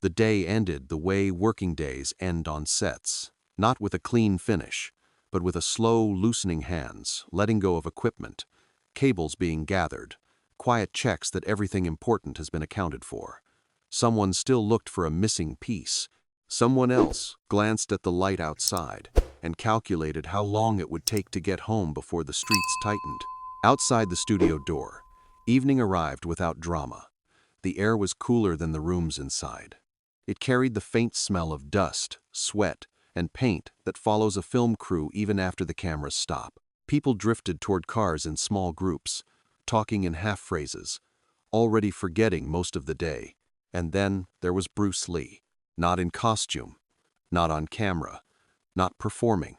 The day ended the way working days end on sets, not with a clean finish, but with a slow loosening hands, letting go of equipment, cables being gathered, quiet checks that everything important has been accounted for. Someone still looked for a missing piece. Someone else glanced at the light outside and calculated how long it would take to get home before the streets tightened. Outside the studio door, evening arrived without drama. The air was cooler than the rooms inside. It carried the faint smell of dust, sweat, and paint that follows a film crew even after the cameras stop. People drifted toward cars in small groups, talking in half-phrases, already forgetting most of the day. And then there was Bruce Lee, not in costume, not on camera, not performing,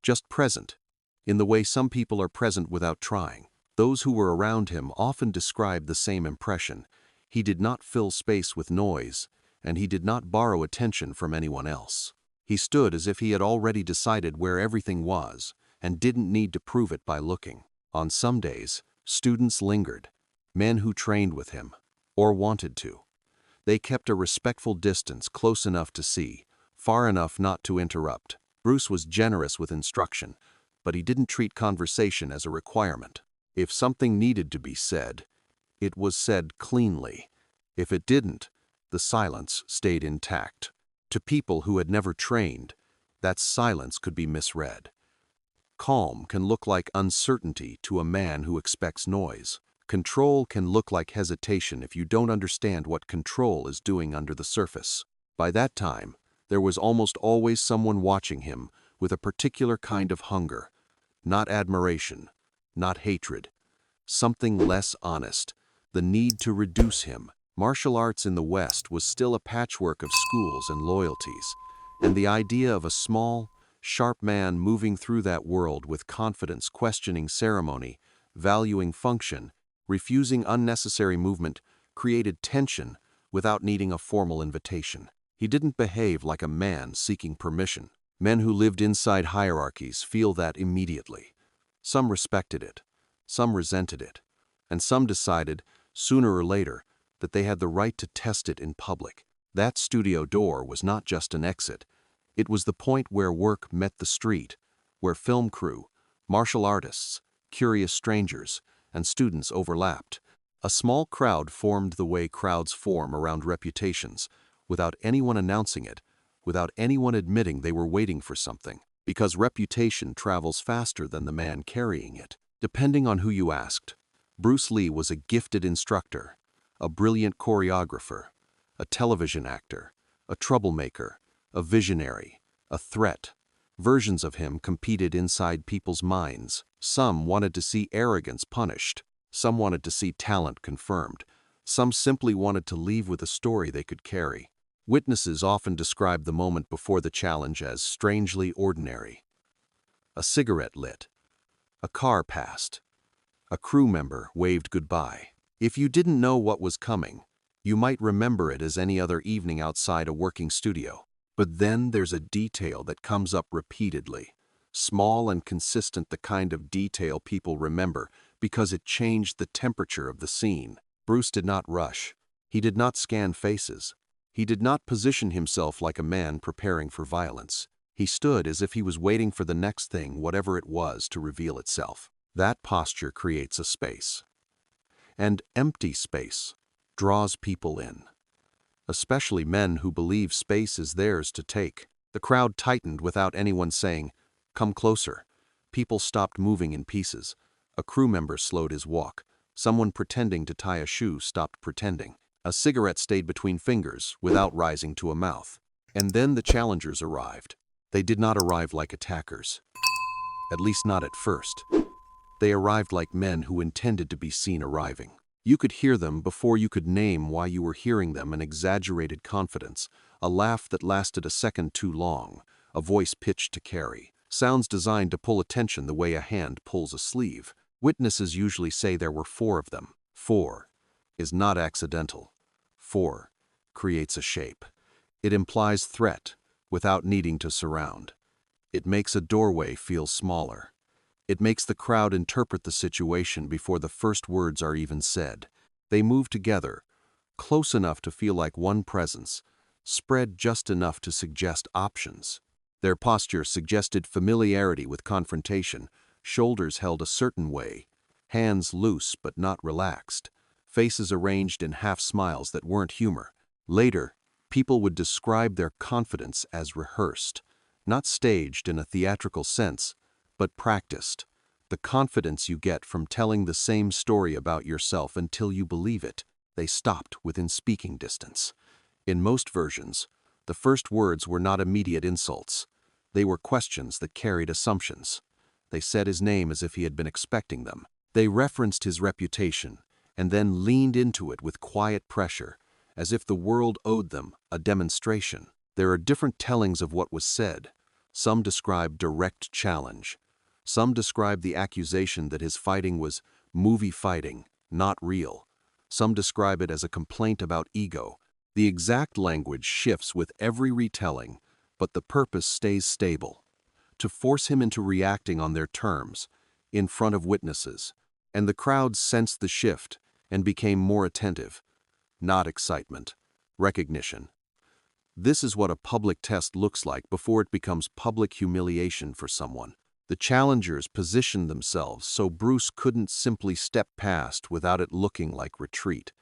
just present, in the way some people are present without trying. Those who were around him often described the same impression. He did not fill space with noise, and he did not borrow attention from anyone else. He stood as if he had already decided where everything was and didn't need to prove it by looking. On some days, students lingered, men who trained with him, or wanted to. They kept a respectful distance close enough to see, far enough not to interrupt. Bruce was generous with instruction, but he didn't treat conversation as a requirement. If something needed to be said, it was said cleanly. If it didn't, the silence stayed intact. To people who had never trained, that silence could be misread. Calm can look like uncertainty to a man who expects noise. Control can look like hesitation if you don't understand what control is doing under the surface. By that time, there was almost always someone watching him with a particular kind of hunger. Not admiration, not hatred. Something less honest, the need to reduce him. Martial arts in the West was still a patchwork of schools and loyalties, and the idea of a small, sharp man moving through that world with confidence, questioning ceremony, valuing function, refusing unnecessary movement, created tension without needing a formal invitation. He didn't behave like a man seeking permission. Men who lived inside hierarchies feel that immediately. Some respected it, some resented it, and some decided, sooner or later, that they had the right to test it in public. That studio door was not just an exit. It was the point where work met the street, where film crew, martial artists, curious strangers, and students overlapped. A small crowd formed the way crowds form around reputations, without anyone announcing it, without anyone admitting they were waiting for something, because reputation travels faster than the man carrying it. Depending on who you asked, Bruce Lee was a gifted instructor, a brilliant choreographer, a television actor, a troublemaker, a visionary, a threat. Versions of him competed inside people's minds. Some wanted to see arrogance punished. Some wanted to see talent confirmed. Some simply wanted to leave with a story they could carry. Witnesses often described the moment before the challenge as strangely ordinary. A cigarette lit. A car passed. A crew member waved goodbye. If you didn't know what was coming, you might remember it as any other evening outside a working studio. But then there's a detail that comes up repeatedly. Small and consistent, the kind of detail people remember because it changed the temperature of the scene. Bruce did not rush. He did not scan faces. He did not position himself like a man preparing for violence. He stood as if he was waiting for the next thing, whatever it was, to reveal itself. That posture creates a space. And empty space draws people in, especially men who believe space is theirs to take. The crowd tightened without anyone saying, "Come closer." People stopped moving in pieces. A crew member slowed his walk. Someone pretending to tie a shoe stopped pretending. A cigarette stayed between fingers without rising to a mouth. And then the challengers arrived. They did not arrive like attackers, at least not at first. They arrived like men who intended to be seen arriving. You could hear them before you could name why you were hearing them: an exaggerated confidence, a laugh that lasted a second too long, a voice pitched to carry, sounds designed to pull attention the way a hand pulls a sleeve. Witnesses usually say there were 4 of them. 4 is not accidental. 4 creates a shape. It implies threat without needing to surround. It makes a doorway feel smaller. It makes the crowd interpret the situation before the first words are even said. They move together, close enough to feel like one presence, spread just enough to suggest options. Their posture suggested familiarity with confrontation, shoulders held a certain way, hands loose but not relaxed, faces arranged in half-smiles that weren't humor. Later, people would describe their confidence as rehearsed, not staged in a theatrical sense, but practiced. The confidence you get from telling the same story about yourself until you believe it. They stopped within speaking distance. In most versions, the first words were not immediate insults. They were questions that carried assumptions. They said his name as if he had been expecting them. They referenced his reputation, and then leaned into it with quiet pressure, as if the world owed them a demonstration. There are different tellings of what was said. Some describe direct challenge. Some describe the accusation that his fighting was movie fighting, not real. Some describe it as a complaint about ego. The exact language shifts with every retelling, but the purpose stays stable: to force him into reacting on their terms, in front of witnesses. And the crowd sensed the shift and became more attentive. Not excitement, recognition. This is what a public test looks like before it becomes public humiliation for someone. The challengers positioned themselves so Bruce couldn't simply step past without it looking like retreat.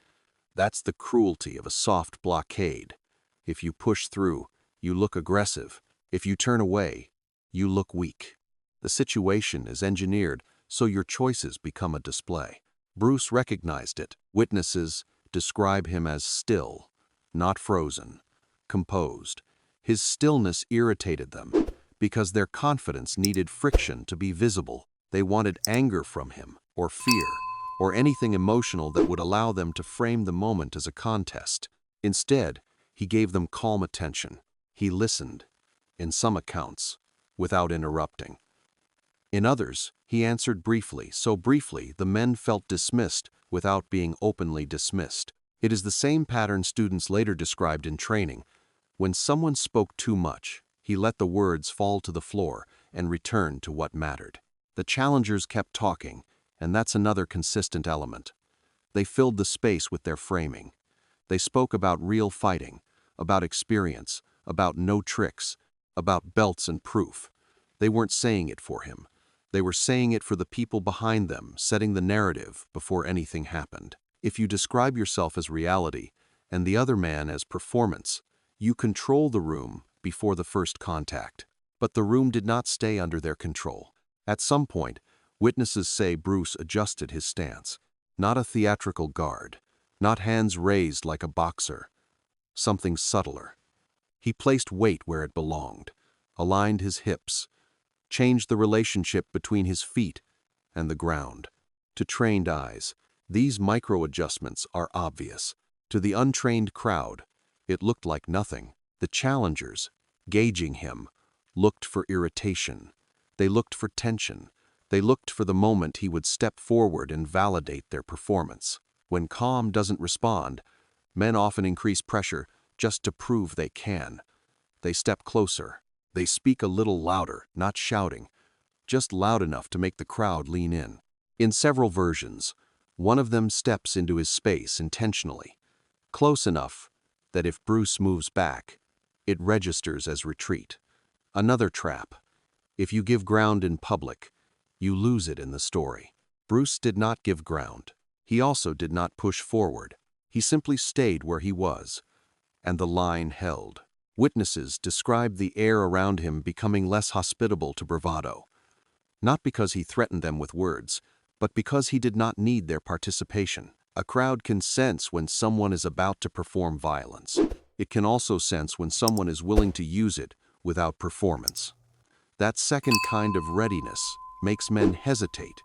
That's the cruelty of a soft blockade. If you push through, you look aggressive. If you turn away, you look weak. The situation is engineered so your choices become a display. Bruce recognized it. Witnesses describe him as still, not frozen, composed. His stillness irritated them because their confidence needed friction to be visible. They wanted anger from him, or fear, or anything emotional that would allow them to frame the moment as a contest. Instead, he gave them calm attention. He listened, in some accounts, without interrupting. In others, he answered briefly, so briefly the men felt dismissed without being openly dismissed. It is the same pattern students later described in training. When someone spoke too much, he let the words fall to the floor and returned to what mattered. The challengers kept talking, and that's another consistent element. They filled the space with their framing. They spoke about real fighting, about experience, about no tricks, about belts and proof. They weren't saying it for him. They were saying it for the people behind them, setting the narrative before anything happened. If you describe yourself as reality and the other man as performance, you control the room before the first contact. But the room did not stay under their control. At some point, witnesses say Bruce adjusted his stance. Not a theatrical guard, not hands raised like a boxer. Something subtler. He placed weight where it belonged, aligned his hips, changed the relationship between his feet and the ground. To trained eyes, these micro-adjustments are obvious. To the untrained crowd, it looked like nothing. The challengers, gauging him, looked for irritation. They looked for tension. They looked for the moment he would step forward and validate their performance. When calm doesn't respond, men often increase pressure just to prove they can. They step closer. They speak a little louder, not shouting, just loud enough to make the crowd lean in. In several versions, one of them steps into his space intentionally, close enough that if Bruce moves back, it registers as retreat. Another trap. If you give ground in public, you lose it in the story. Bruce did not give ground. He also did not push forward. He simply stayed where he was, and the line held. Witnesses described the air around him becoming less hospitable to bravado, not because he threatened them with words, but because he did not need their participation. A crowd can sense when someone is about to perform violence. It can also sense when someone is willing to use it without performance. That second kind of readiness makes men hesitate,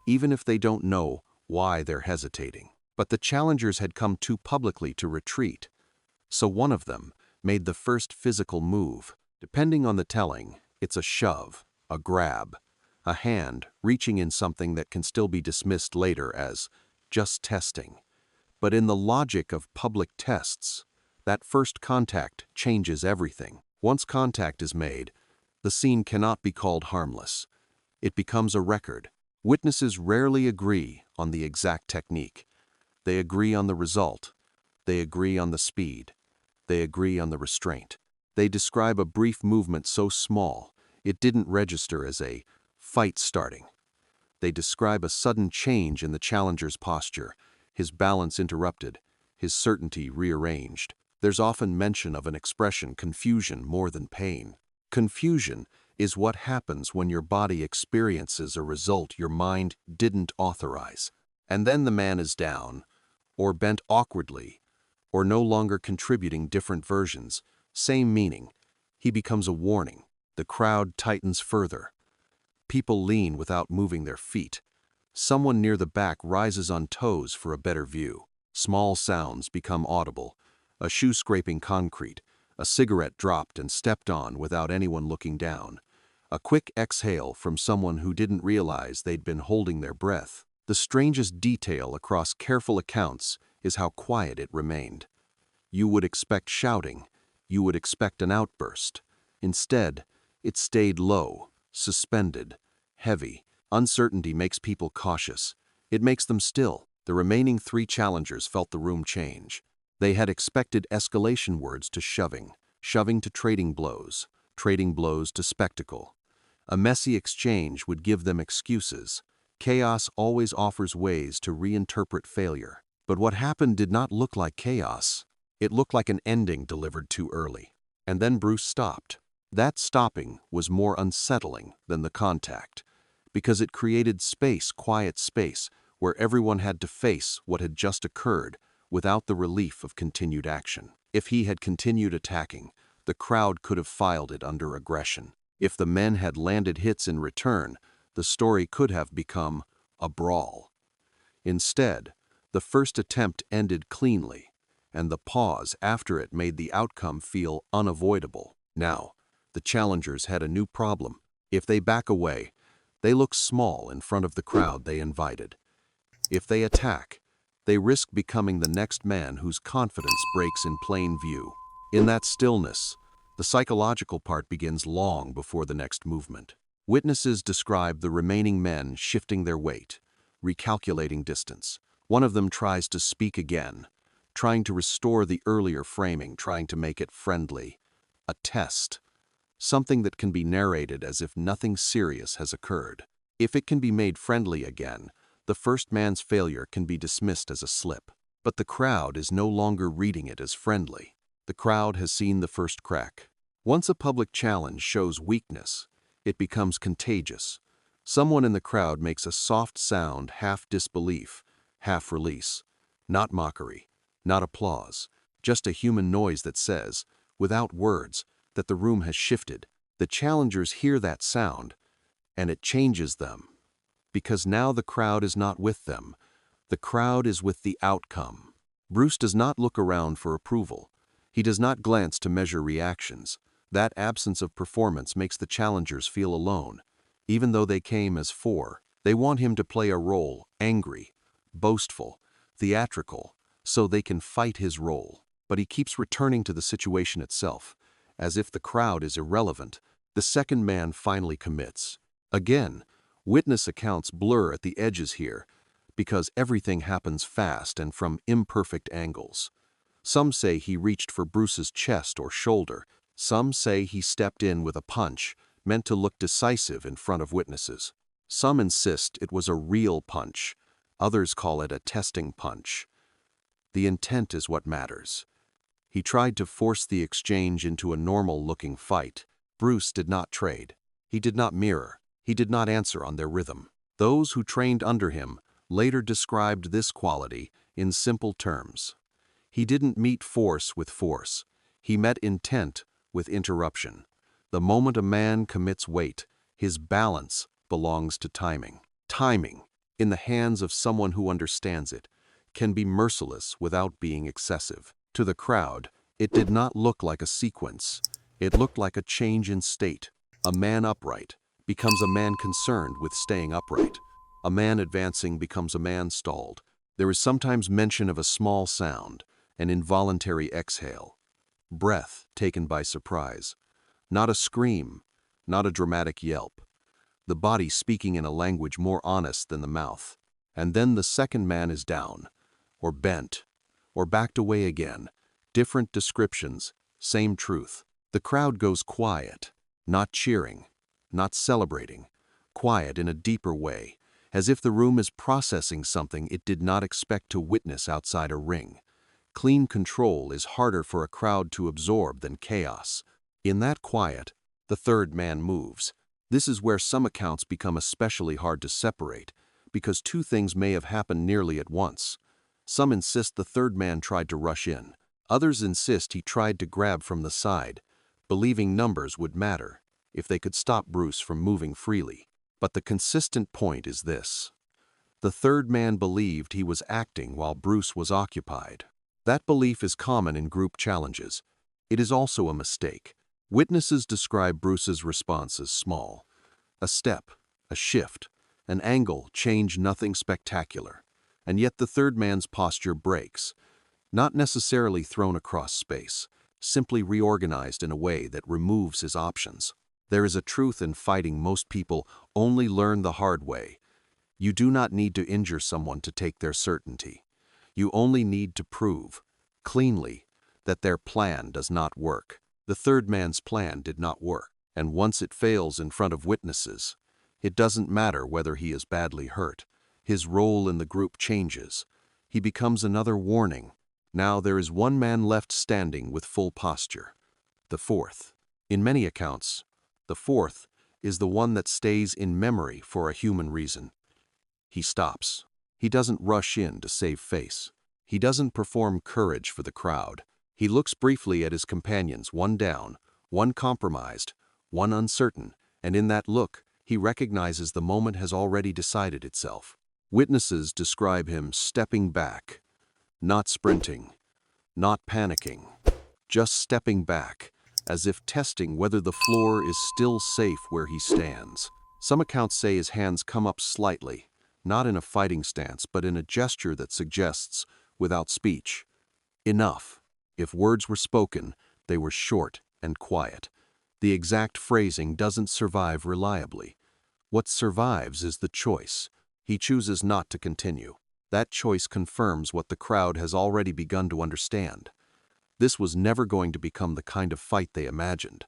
even if they don't know why they're hesitating. But the challengers had come too publicly to retreat, so one of them made the first physical move. Depending on the telling, it's a shove, a grab, a hand reaching in something that can still be dismissed later as just testing. But in the logic of public tests, that first contact changes everything. Once contact is made, the scene cannot be called harmless. It becomes a record. Witnesses rarely agree on the exact technique. They agree on the result. They agree on the speed. they agree on the restraint. They describe a brief movement so small, it didn't register as a fight starting. They describe a sudden change in the challenger's posture, his balance interrupted, his certainty rearranged. There's often mention of an expression, confusion more than pain. Confusion is what happens when your body experiences a result your mind didn't authorize. And then the man is down, or bent awkwardly, or no longer contributing different versions, same meaning. He becomes a warning. The crowd tightens further. People lean without moving their feet. Someone near the back rises on toes for a better view. Small sounds become audible. A shoe scraping concrete, a cigarette dropped and stepped on without anyone looking down. A quick exhale from someone who didn't realize they'd been holding their breath. The strangest detail across careful accounts is how quiet it remained. You would expect shouting. You would expect an outburst. Instead, it stayed low, suspended, heavy. Uncertainty makes people cautious. It makes them still. The remaining three challengers felt the room change. They had expected escalation words to shoving, shoving to trading blows to spectacle. A messy exchange would give them excuses. Chaos always offers ways to reinterpret failure. But what happened did not look like chaos. It looked like an ending delivered too early. And then Bruce stopped. That stopping was more unsettling than the contact, because it created space, quiet space, where everyone had to face what had just occurred without the relief of continued action. If he had continued attacking, the crowd could have filed it under aggression. If the men had landed hits in return, the story could have become a brawl. Instead, the first attempt ended cleanly, and the pause after it made the outcome feel unavoidable. Now, the challengers had a new problem. If they back away, they look small in front of the crowd they invited. If they attack, they risk becoming the next man whose confidence breaks in plain view. In that stillness, the psychological part begins long before the next movement. Witnesses describe the remaining men shifting their weight, recalculating distance. One of them tries to speak again, trying to restore the earlier framing, trying to make it friendly. A test. Something that can be narrated as if nothing serious has occurred. If it can be made friendly again, the first man's failure can be dismissed as a slip. But the crowd is no longer reading it as friendly. The crowd has seen the first crack. Once a public challenge shows weakness, it becomes contagious. Someone in the crowd makes a soft sound, half disbelief, half release. Not mockery, not applause, just a human noise that says, without words, that the room has shifted. The challengers hear that sound, and it changes them. Because now the crowd is not with them. The crowd is with the outcome. Bruce does not look around for approval. He does not glance to measure reactions. That absence of performance makes the challengers feel alone. Even though they came as four, they want him to play a role, angry, boastful, theatrical, so they can fight his role. But he keeps returning to the situation itself. As if the crowd is irrelevant, the second man finally commits. Again, witness accounts blur at the edges here, because everything happens fast and from imperfect angles. Some say he reached for Bruce's chest or shoulder. Some say he stepped in with a punch, meant to look decisive in front of witnesses. Some insist it was a real punch. Others call it a testing punch. The intent is what matters. He tried to force the exchange into a normal-looking fight. Bruce did not trade. He did not mirror. He did not answer on their rhythm. Those who trained under him later described this quality in simple terms. He didn't meet force with force. He met intent with interruption. The moment a man commits weight, his balance belongs to timing. Timing, in the hands of someone who understands it, can be merciless without being excessive. To the crowd, it did not look like a sequence. It looked like a change in state. A man upright becomes a man concerned with staying upright. A man advancing becomes a man stalled. There is sometimes mention of a small sound, an involuntary exhale. Breath taken by surprise. Not a scream, not a dramatic yelp. The body speaking in a language more honest than the mouth. And then the second man is down, or bent, or backed away again, Different descriptions, same truth. The crowd goes quiet, not cheering, not celebrating, quiet in a deeper way, as if the room is processing something it did not expect to witness outside a ring. Clean control is harder for a crowd to absorb than chaos. In that quiet, the third man moves. This is where some accounts become especially hard to separate, because two things may have happened nearly at once. Some insist the third man tried to rush in. Others insist he tried to grab from the side, believing numbers would matter if they could stop Bruce from moving freely. But the consistent point is this: the third man believed he was acting while Bruce was occupied. That belief is common in group challenges. It is also a mistake. Witnesses describe Bruce's response as small. A step, a shift, an angle change, nothing spectacular. And yet the third man's posture breaks, not necessarily thrown across space, simply reorganized in a way that removes his options. There is a truth in fighting most people only learn the hard way. You do not need to injure someone to take their certainty. You only need to prove, cleanly, that their plan does not work. The third man's plan did not work, and once it fails in front of witnesses, it doesn't matter whether he is badly hurt. His role in the group changes. He becomes another warning. Now there is one man left standing with full posture. The fourth. In many accounts, the fourth is the one that stays in memory for a human reason. He stops. He doesn't rush in to save face. He doesn't perform courage for the crowd. He looks briefly at his companions, one down, one compromised, one uncertain, and in that look, he recognizes the moment has already decided itself. Witnesses describe him stepping back, not sprinting, not panicking, just stepping back, as if testing whether the floor is still safe where he stands. Some accounts say his hands come up slightly, not in a fighting stance, but in a gesture that suggests, without speech, enough. If words were spoken, they were short and quiet. The exact phrasing doesn't survive reliably. What survives is the choice. He chooses not to continue. That choice confirms what the crowd has already begun to understand. This was never going to become the kind of fight they imagined.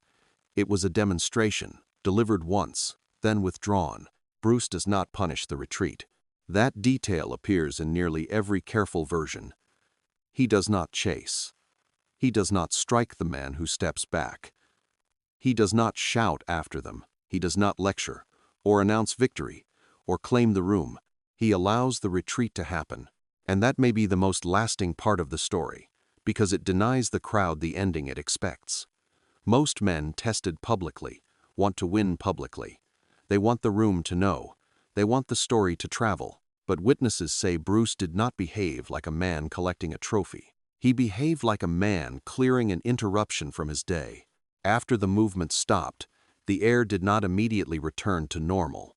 It was a demonstration, delivered once, then withdrawn. Bruce does not punish the retreat. That detail appears in nearly every careful version. He does not chase. He does not strike the man who steps back. He does not shout after them. He does not lecture, or announce victory, or claim the room. He allows the retreat to happen. And that may be the most lasting part of the story, because it denies the crowd the ending it expects. Most men tested publicly want to win publicly. They want the room to know. They want the story to travel. But witnesses say Bruce did not behave like a man collecting a trophy. He behaved like a man clearing an interruption from his day. After the movement stopped, the air did not immediately return to normal.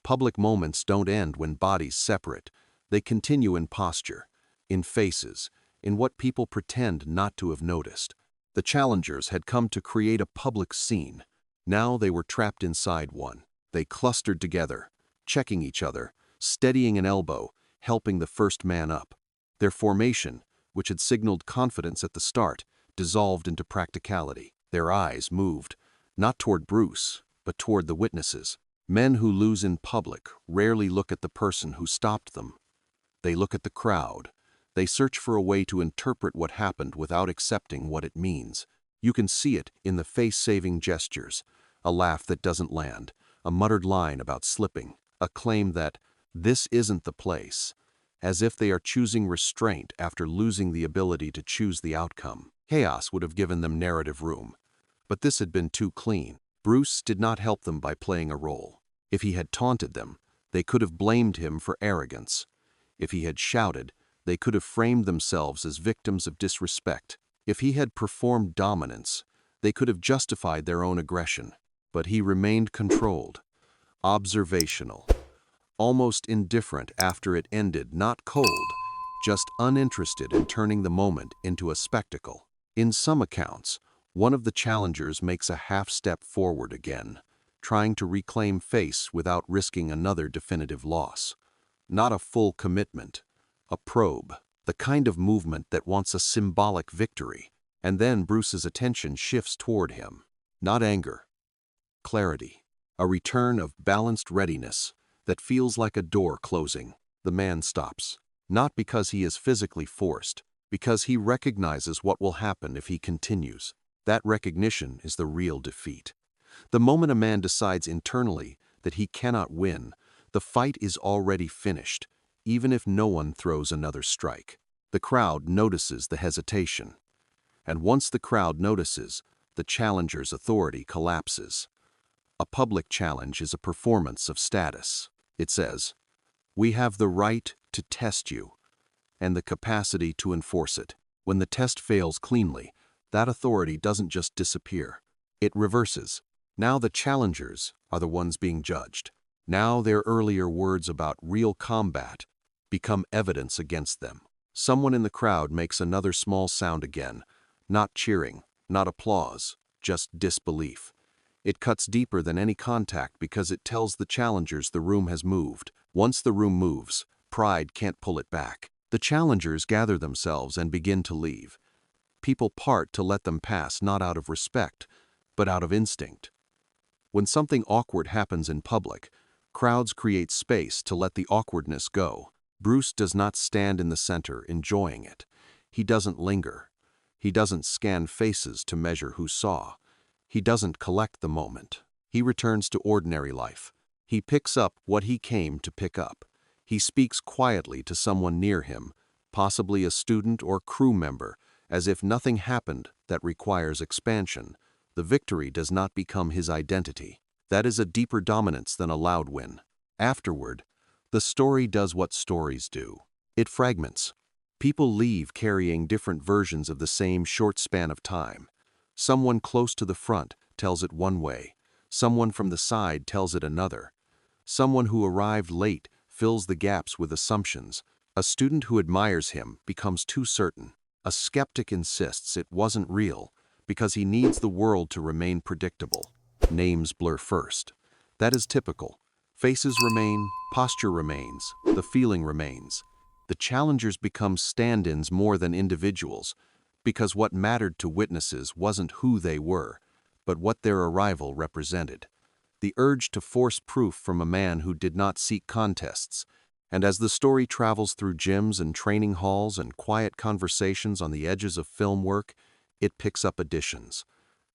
Public moments don't end when bodies separate. They continue in posture, in faces, in what people pretend not to have noticed. The challengers had come to create a public scene. Now they were trapped inside one. They clustered together, checking each other, steadying an elbow, helping the first man up. Their formation, which had signaled confidence at the start, dissolved into practicality. Their eyes moved, not toward Bruce, but toward the witnesses. Men who lose in public rarely look at the person who stopped them. They look at the crowd. They search for a way to interpret what happened without accepting what it means. You can see it in the face-saving gestures, a laugh that doesn't land, a muttered line about slipping, a claim that this isn't the place, as if they are choosing restraint after losing the ability to choose the outcome. Chaos would have given them narrative room, but this had been too clean. Bruce did not help them by playing a role. If he had taunted them, they could have blamed him for arrogance. If he had shouted, they could have framed themselves as victims of disrespect. If he had performed dominance, they could have justified their own aggression. But he remained controlled, observational, almost indifferent after it ended, not cold, just uninterested in turning the moment into a spectacle. In some accounts, one of the challengers makes a half step forward again, trying to reclaim face without risking another definitive loss. Not a full commitment, a probe. the kind of movement that wants a symbolic victory. And then Bruce's attention shifts toward him. Not anger, clarity, a return of balanced readiness that feels like a door closing. The man stops, not because he is physically forced, because he recognizes what will happen if he continues. That recognition is the real defeat. The moment a man decides internally that he cannot win, the fight is already finished, even if no one throws another strike. The crowd notices the hesitation. And once the crowd notices, the challenger's authority collapses. A public challenge is a performance of status. It says, "We have the right to test you, and the capacity to enforce it." When the test fails cleanly, that authority doesn't just disappear. It reverses. Now the challengers are the ones being judged. Now their earlier words about real combat become evidence against them. Someone in the crowd makes another small sound again, not cheering, not applause, just disbelief. It cuts deeper than any contact because it tells the challengers the room has moved. Once the room moves, pride can't pull it back. The challengers gather themselves and begin to leave. People part to let them pass, not out of respect, but out of instinct. When something awkward happens in public, crowds create space to let the awkwardness go. Bruce does not stand in the center enjoying it. He doesn't linger. He doesn't scan faces to measure who saw. He doesn't collect the moment. He returns to ordinary life. He picks up what he came to pick up. He speaks quietly to someone near him, possibly a student or crew member, as if nothing happened that requires expansion. The victory does not become his identity. That is a deeper dominance than a loud win. Afterward, the story does what stories do. It fragments. People leave carrying different versions of the same short span of time. Someone close to the front tells it one way. Someone from the side tells it another. Someone who arrived late fills the gaps with assumptions. A student who admires him becomes too certain. A skeptic insists it wasn't real because he needs the world to remain predictable. Names blur first. That is typical. Faces remain, posture remains, the feeling remains. The challengers become stand-ins more than individuals, because what mattered to witnesses wasn't who they were, but what their arrival represented. The urge to force proof from a man who did not seek contests. And as the story travels through gyms and training halls and quiet conversations on the edges of film work, it picks up additions.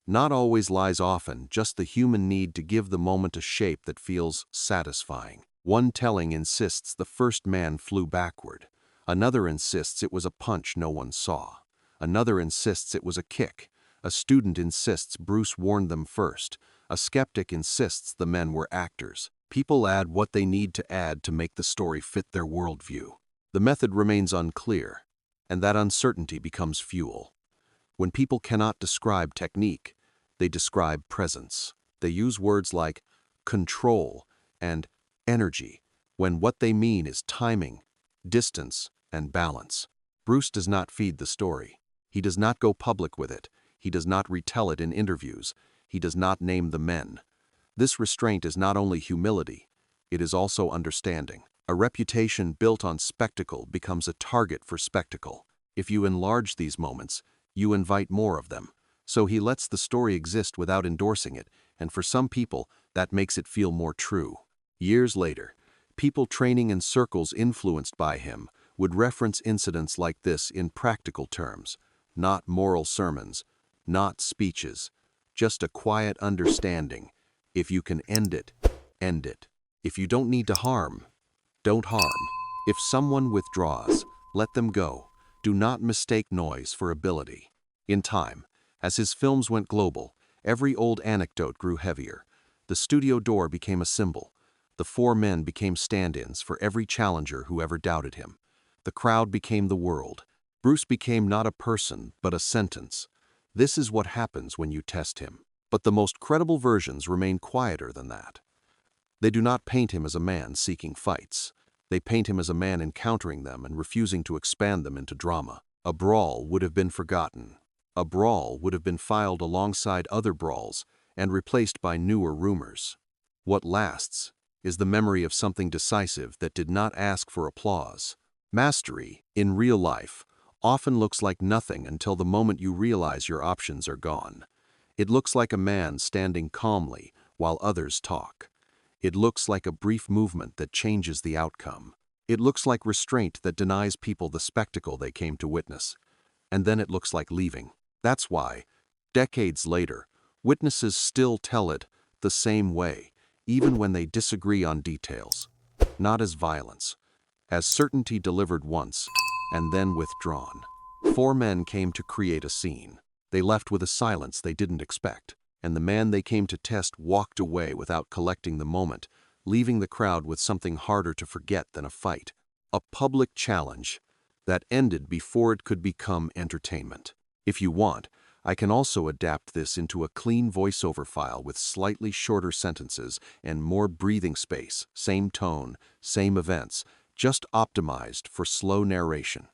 Not always lies often, just the human need to give the moment a shape that feels satisfying. One telling insists the first man flew backward. Another insists it was a punch no one saw. Another insists it was a kick. A student insists Bruce warned them first. A skeptic insists the men were actors. People add what they need to add to make the story fit their worldview. The method remains unclear, and that uncertainty becomes fuel. When people cannot describe technique, they describe presence. They use words like control and energy, when what they mean is timing, distance, and balance. Bruce does not feed the story. He does not go public with it. He does not retell it in interviews. He does not name the men. This restraint is not only humility, it is also understanding. A reputation built on spectacle becomes a target for spectacle. If you enlarge these moments, you invite more of them. So he lets the story exist without endorsing it, and for some people, that makes it feel more true. Years later, people training in circles influenced by him would reference incidents like this in practical terms, not moral sermons, not speeches, just a quiet understanding. If you can end it, end it. If you don't need to harm, don't harm. If someone withdraws, let them go. Do not mistake noise for ability. In time, as his films went global, every old anecdote grew heavier. The studio door became a symbol. The four men became stand-ins for every challenger who ever doubted him. The crowd became the world. Bruce became not a person, but a sentence. This is what happens when you test him. But the most credible versions remain quieter than that. They do not paint him as a man seeking fights. They paint him as a man encountering them and refusing to expand them into drama. A brawl would have been forgotten. A brawl would have been filed alongside other brawls and replaced by newer rumors. What lasts is the memory of something decisive that did not ask for applause, Mastery, in real life, often looks like nothing until the moment you realize your options are gone. It looks like a man standing calmly while others talk. It looks like a brief movement that changes the outcome. It looks like restraint that denies people the spectacle they came to witness. And then it looks like leaving. That's why, decades later, witnesses still tell it the same way, even when they disagree on details. Not as violence, as certainty delivered once and then withdrawn. Four men came to create a scene. They left with a silence they didn't expect, and the man they came to test walked away without collecting the moment, leaving the crowd with something harder to forget than a fight. A public challenge that ended before it could become entertainment. If you want, I can also adapt this into a clean voiceover file with slightly shorter sentences and more breathing space, same tone, same events, just optimized for slow narration.